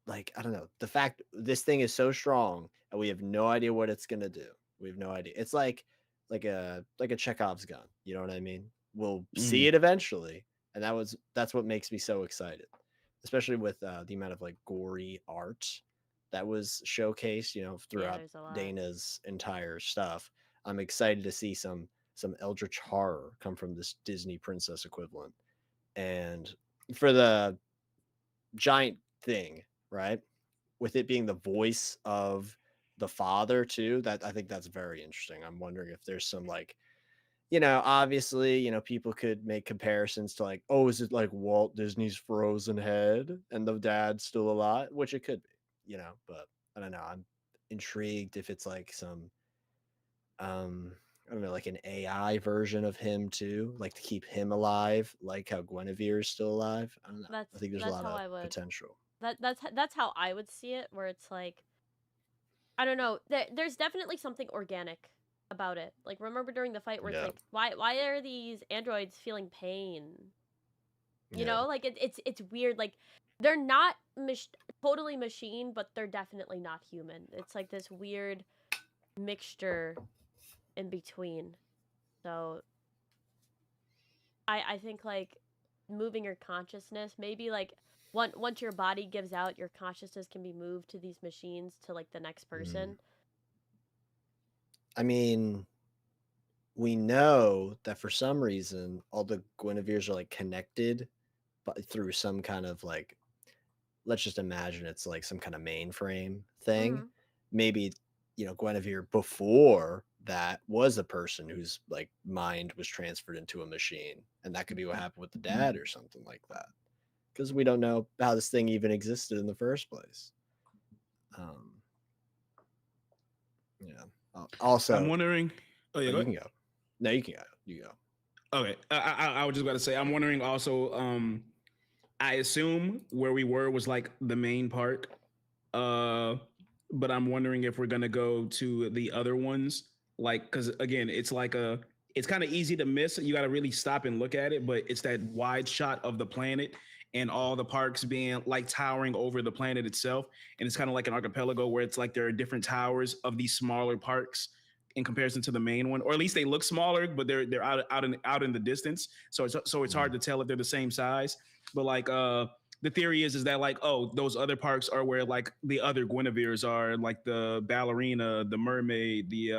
like, I don't know. The fact this thing is so strong and we have no idea what it's gonna do. We have no idea. It's like a Chekhov's gun. You know what I mean? We'll see it eventually, and that's what makes me so excited, especially with the amount of like gory art that was showcased, throughout Dana's entire stuff. I'm excited to see some eldritch horror come from this Disney princess equivalent. And for the giant thing, right? With it being the voice of the father too, that I think that's very interesting. I'm wondering if there's some like, obviously, people could make comparisons to like, oh, is it like Walt Disney's frozen head and the dad's still alive? Which it could be, but I don't know. I'm intrigued if it's like some I don't know, like an AI version of him too, like to keep him alive, like how Guinevere is still alive. I don't know. I think there's a lot of potential. That's how I would see it, where it's like, I don't know, there's definitely something organic about it. Like, remember during the fight where it's like, why are these androids feeling pain? You know, like it's weird. Like, they're not totally machine, but they're definitely not human. It's like this weird mixture in between. So I think like moving your consciousness, maybe like once your body gives out, your consciousness can be moved to these machines to like the next person. I mean, we know that for some reason all the Guineveres are like connected, but through some kind of like, let's just imagine it's like some kind of mainframe thing. Maybe Guinevere before that was a person whose like mind was transferred into a machine, and that could be what happened with the dad or something like that, because we don't know how this thing even existed in the first place. Also, I'm wondering. Oh yeah, you can go. No, you can go. You go. Okay, I was just about to say, I'm wondering also. I assume where we were was like the main park, but I'm wondering if we're gonna go to the other ones, like, because again, it's kind of easy to miss. You got to really stop and look at it, but it's that wide shot of the planet and all the parks being like towering over the planet itself, and it's kind of like an archipelago where it's like there are different towers of these smaller parks in comparison to the main one, or at least they look smaller, but they're out in the distance. So it's hard to tell if they're the same size. But like the theory is that like, oh, those other parks are where like the other Guineveres are, like the ballerina, the mermaid, the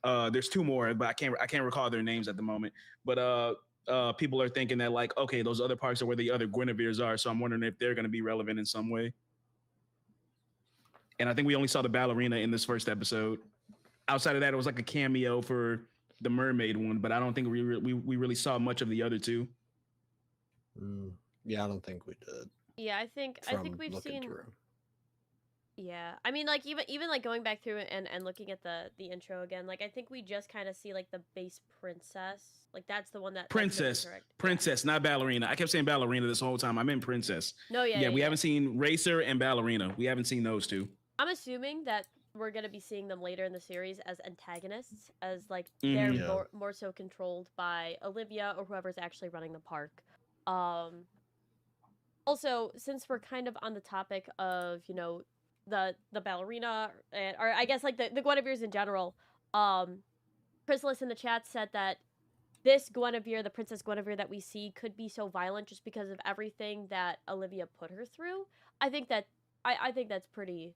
There's two more, but I can't recall their names at the moment. But people are thinking that like, okay, those other parks are where the other Guineveres are. So I'm wondering if they're going to be relevant in some way. And I think we only saw the ballerina in this first episode. Outside of that, it was like a cameo for the mermaid one, but I don't think we really saw much of the other two. Yeah, I don't think we did. Yeah, I think we've seen. Through. Yeah, I mean, like even like going back through and looking at the intro again, like I think we just kind of see like the base princess, like that's the one that princess, not ballerina. I kept saying ballerina this whole time. I meant princess. No, yeah, we haven't seen racer and ballerina. We haven't seen those two. I'm assuming that we're gonna be seeing them later in the series as antagonists, as like they're more so controlled by Olivia or whoever's actually running the park. Also, since we're kind of on the topic of the ballerina or I guess like the Guineveres in general, Chrysalis in the chat said that this Guinevere, the Princess Guinevere that we see, could be so violent just because of everything that Olivia put her through. I think that I think that's pretty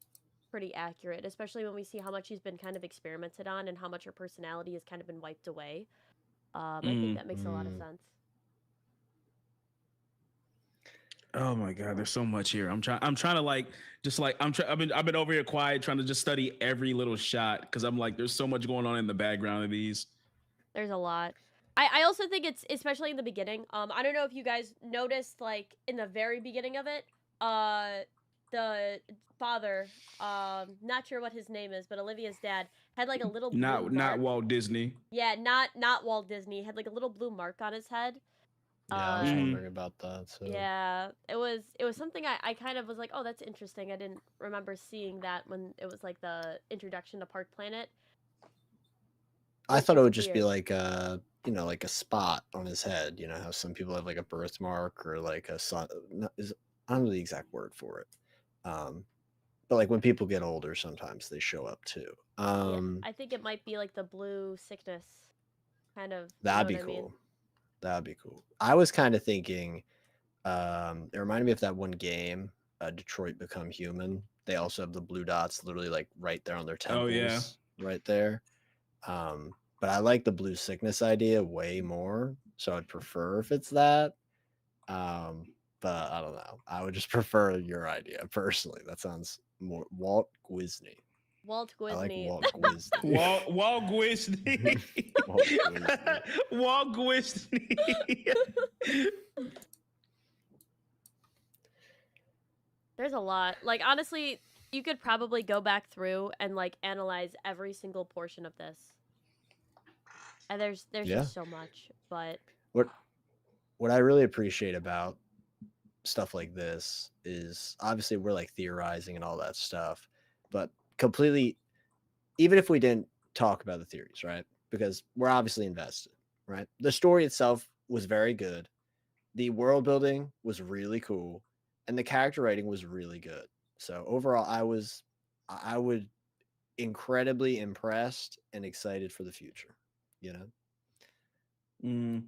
accurate, especially when we see how much she's been kind of experimented on and how much her personality has kind of been wiped away. I think that makes a lot of sense. Oh my God, there's so much here. I'm trying to like, just like I've been over here quiet trying to just study every little shot because I'm like, there's so much going on in the background of these. There's a lot. I also think it's especially in the beginning. I don't know if you guys noticed, like in the very beginning of it, the father, not sure what his name is, but Olivia's dad had like a little blue not Walt Disney. Yeah, not Walt Disney. Had like a little blue mark on his head. Yeah, I was wondering about that. So. Yeah, it was something I kind of was like, oh, that's interesting. I didn't remember seeing that when it was like the introduction to Park Planet. I thought it would just be like like a spot on his head. You know how some people have like a birthmark or like a sun. I don't know the exact word for it. But like when people get older, sometimes they show up too. Yeah, I think it might be like the blue sickness kind of. That'd be cool. That'd be cool. I was kind of thinking, it reminded me of that one game, Detroit Become Human. They also have the blue dots literally like right there on their temples. Oh yeah, right there. But I like the blue sickness idea way more, so I'd prefer if it's that. But I don't know. I would just prefer your idea personally. That sounds more Walt Disney. Walt Disney. I like Walt Disney. Walt Disney. Walt Disney. There's a lot. Like honestly, you could probably go back through and like analyze every single portion of this. And there's just so much. But what I really appreciate about stuff like this is obviously we're like theorizing and all that stuff, but completely, even if we didn't talk about the theories, right? Because we're obviously invested, right? The story itself was very good. The world building was really cool. And the character writing was really good. So overall, I was incredibly impressed and excited for the future, you know?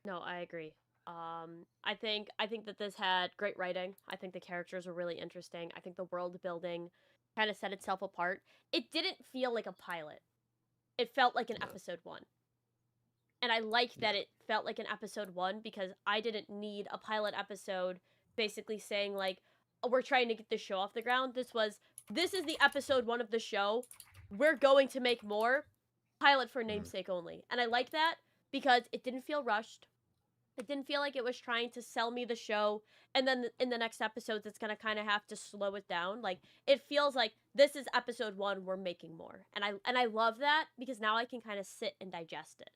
No, I agree. I think that this had great writing. I think the characters were really interesting. I think the world building kind of set itself apart. It didn't feel like a pilot. It felt like an episode 1. And I like that it felt like an episode 1 because I didn't need a pilot episode basically saying like, oh, we're trying to get the show off the ground. This is the episode 1 of the show. We're going to make more. Pilot for namesake only. And I like that because it didn't feel rushed. It didn't feel like it was trying to sell me the show, and then in the next episodes, it's going to kind of have to slow it down. Like, it feels like this is episode 1, we're making more. And I love that, because now I can kind of sit and digest it.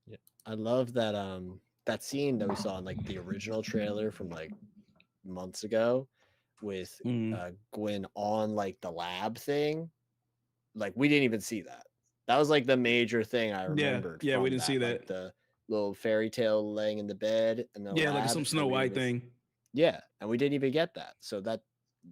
Yeah. I love that that scene that we saw in, like, the original trailer from, like, months ago with Gwen on, like, the lab thing. Like, we didn't even see that. That was, like, the major thing I remembered. Yeah, we didn't see that. Like, the little fairy tale laying in the bed and the like some Snow White thing. Yeah, and we didn't even get that. So that,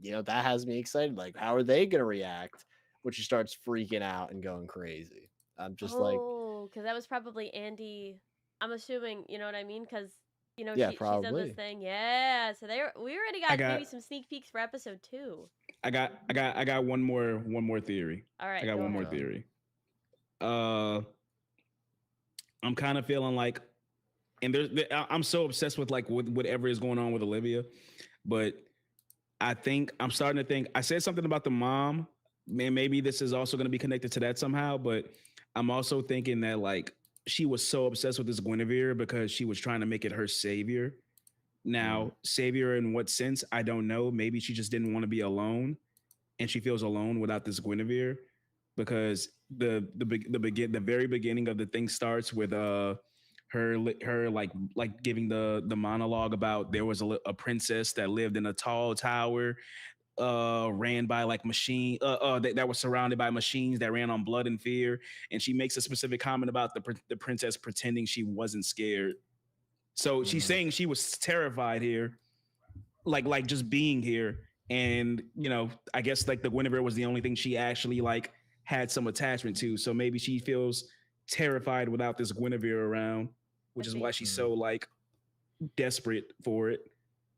that has me excited. Like, how are they gonna react when she starts freaking out and going crazy? I'm just because that was probably Andi. I'm assuming, you know what I mean? Because she's done this thing. Yeah, so we already got maybe some sneak peeks for episode 2. I got one more theory. All right, I got go one more ahead. theory. I'm kind of feeling like, and I'm so obsessed with like whatever is going on with Olivia, but I'm starting to think. I said something about the mom. Man, maybe this is also going to be connected to that somehow, but I'm also thinking that like she was so obsessed with this Guinevere because she was trying to make it her savior. Now, savior in what sense? I don't know. Maybe she just didn't want to be alone, and she feels alone without this Guinevere, because the very beginning of the thing starts with her like giving the monologue about there was a princess that lived in a tall tower, ran by like that was surrounded by machines that ran on blood and fear, and she makes a specific comment about the princess pretending she wasn't scared. So she's saying she was terrified here, like just being here. And I guess like the Guinevere was the only thing she actually like had some attachment to. So maybe she feels terrified without this Guinevere around, which is why she's so like desperate for it.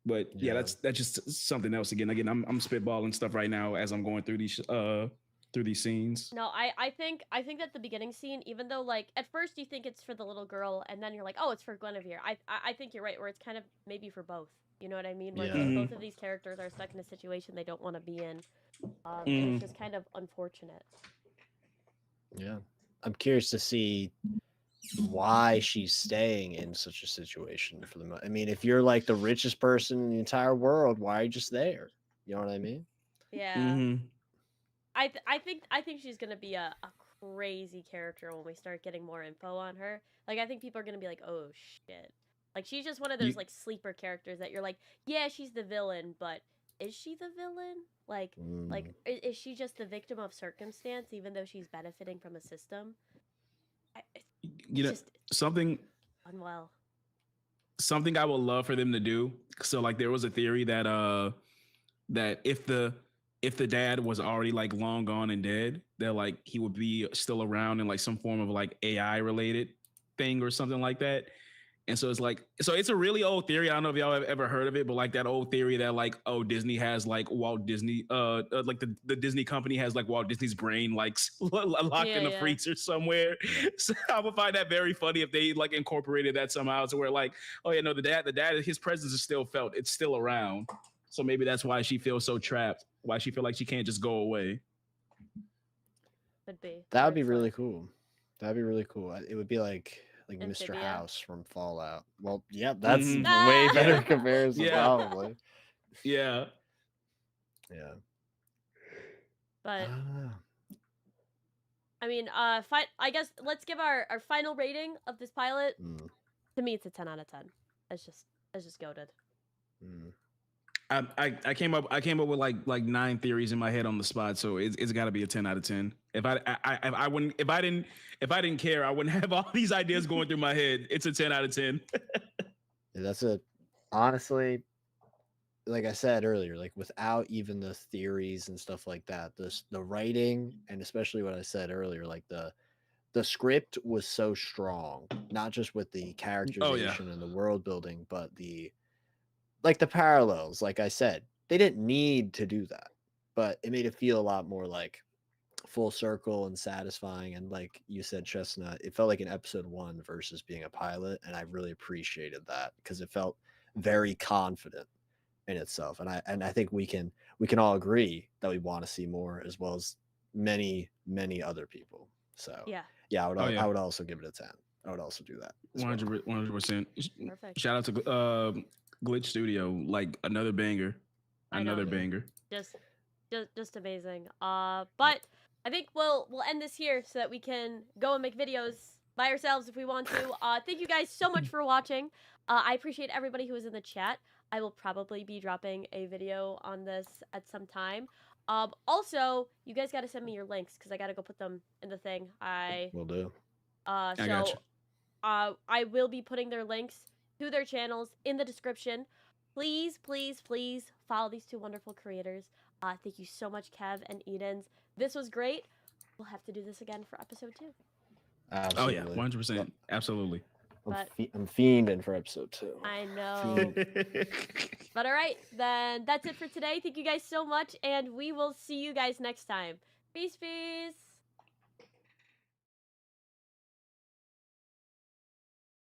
But yeah, that's just something else. Again, I'm spitballing stuff right now as I'm going through these scenes. No, I think that the beginning scene, even though like at first you think it's for the little girl, and then you're like, oh, it's for Guinevere. I think you're right, where it's kind of maybe for both. You know what I mean? Where it's like both of these characters are stuck in a situation they don't want to be in, and it's just kind of unfortunate. Yeah, I'm curious to see why she's staying in such a situation for the most. I mean, if you're like the richest person in the entire world, why are you just there? You know what I mean? Yeah. I think she's gonna be a crazy character when we start getting more info on her. Like, I think people are gonna be like, oh shit. Like, she's just one of those like sleeper characters that you're like, yeah, she's the villain, but is she the villain? Like, is she just the victim of circumstance, even though she's benefiting from a system? Just something unwell. Something I would love for them to do. So like there was a theory that that if the dad was already like long gone and dead, that like he would be still around in like some form of like AI related thing or something like that. And so it's a really old theory. I don't know if y'all have ever heard of it, but like that old theory that like, oh, Disney has like Walt Disney, like the Disney company has like Walt Disney's brain like locked in a freezer somewhere. So I would find that very funny if they like incorporated that somehow to where like, oh yeah, no, the dad, his presence is still felt. It's still around. So maybe that's why she feels so trapped. Why she feel like she can't just go away. Could be. That would be really cool. That'd be really cool. It would be like Mr. House from Fallout. Well, yeah, that's way better comparison, probably. Yeah. Yeah. But I mean, I guess let's give our final rating of this pilot. To me, it's a 10 out of 10. It's just goated. I came up with like 9 theories in my head on the spot, so it's got to be a 10 out of 10. If I didn't care, I wouldn't have all these ideas going through my head. It's a 10 out of 10. Yeah, that's honestly, like I said earlier, like without even the theories and stuff like that, the writing, and especially what I said earlier, like the script was so strong, not just with the characterization and the world building, but the parallels. Like I said, they didn't need to do that, but it made it feel a lot more like full circle and satisfying. And like you said, Chestnut, it felt like an episode 1 versus being a pilot, and I really appreciated that because it felt very confident in itself. And I think we can all agree that we want to see more, as well as many other people. So yeah, I would also give it a 10. I would also do that. 100%. Perfect. Shout out to Glitch Studio, like another banger. Banger. Just amazing. But I think we'll end this here so that we can go and make videos by ourselves if we want to. Thank you guys so much for watching. I appreciate everybody who was in the chat. I will probably be dropping a video on this at some time. Also, you guys got to send me your links because I got to go put them in the thing. Will do. I got you. I will be putting their links to their channels in the description. Please, please, please follow these 2 wonderful creators. Thank you so much, Kev and Edenz. This was great. We'll have to do this again for episode 2. Absolutely. Oh yeah, 100%. Absolutely. But I'm fiending for episode 2. I know. But all right, then that's it for today. Thank you guys so much, and we will see you guys next time. Peace, peace.